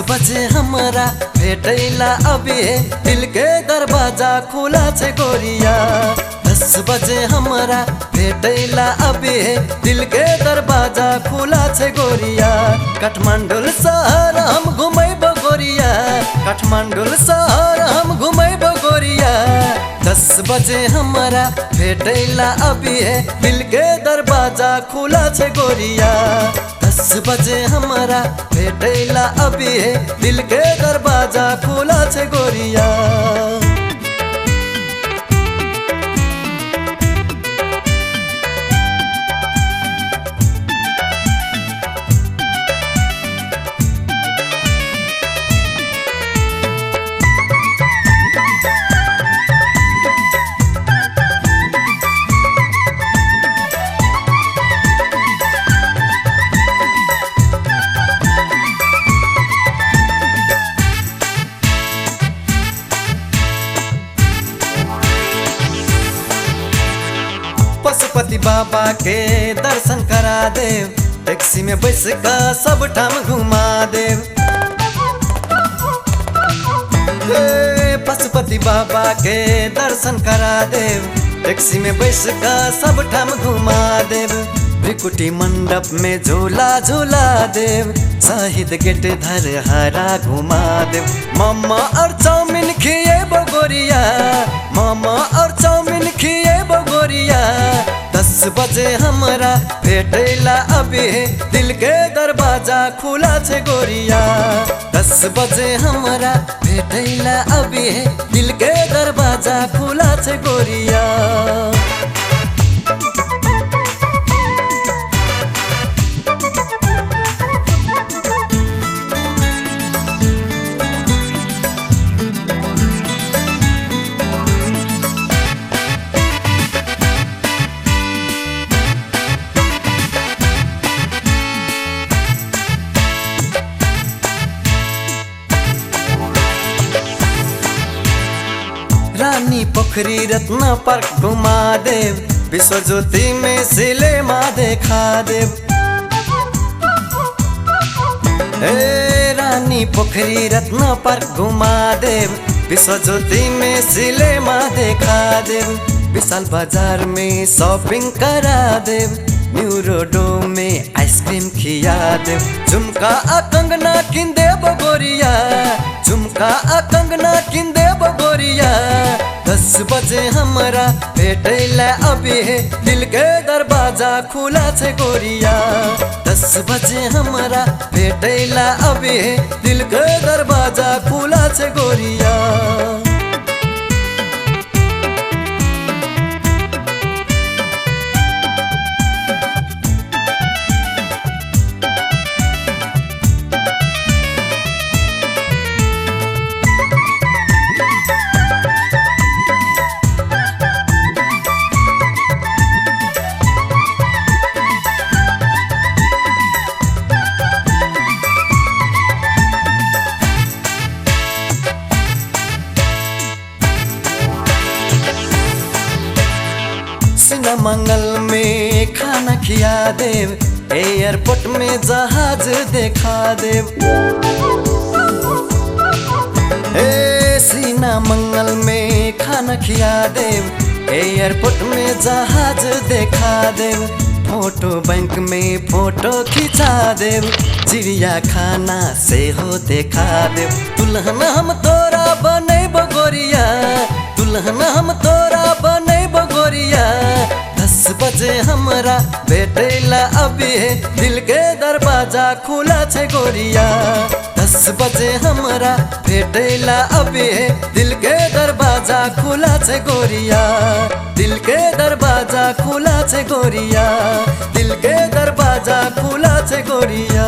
बजे हमरा भेटैला अभी दिल के दरवाजा खुला छे गोरिया 10 बजे हमरा भेटैला अभी दिल के दरवाजा खुला छे गोरिया काठमांडू शहर हम घुमैबो गोरिया काठमांडू शहर हम घुमैबो गोरिया 10 बजे हमरा भेटैला अभी दिल के दरवाजा खुला छे गोरिया 10 बजे हमरा भेटैला अभी दिल के दरवाजा खुला छे गोरिया पशुपति बाबा के दर्शन करा देव टैक्सी में बैस का सब ठाम घुमा देव पशुपति बाबा के दर्शन करा देव टैक्सी में बैस का सब ठाम घुमा देव त्रिकुटी मंडप में झूला झूला देव शहीद गेट धर हरा घुमा देव मामा और चाउमीन खिए बगोरिया मामा और चाउमीन खिए बगोरिया 10 बजे हमरा भेटैला अभी दिल के दरवाजा खुला छे गोरिया 10 बजे हमरा भेटैला अभी दिल के दरवाजा खुला छे गोरिया रानी पोखरी रत्न पार्क घुमा देव विश्व ज्योति में सिनेमा देखा देव रानी पोखरी रत्न पार्क घुमा देव विश्व ज्योति में सिनेमा देखा देव विशाल बाजार में शॉपिंग करा देव न्यू रोडो में आइसक्रीम खिया देव झुमका आ कंगना किन देव गोरिया झुमका आ कंगना किन देव गोरिया 10 बजे हमरा भेटैला अभी दिल के दरवाजा खुला छे गोरिया 10 बजे हमरा भेटैला अभी दिल के दरवाजा खुला छे गोरिया मंगल में खाना खिया देव एयरपोर्ट में जहाज देखा देव सीना मंगल में खाना खिया देव एयरपोर्ट में जहाज देखा देव फोटो बैंक में फोटो खिंचा देव चिड़िया खाना से हो देखा देव दुल्हन हम तोरा बने बगोरिया दुल्हन हम तोरा बने बगोरिया 10 बजे हमरा भेटैला अभी दिल के दरवाजा खुला छे गोरिया 10 बजे हमरा भेटैला अभी दिल के दरवाजा खुला छे गोरिया दिल के दरवाजा खुला छे गोरिया दिल के दरवाजा खुला छे गोरिया।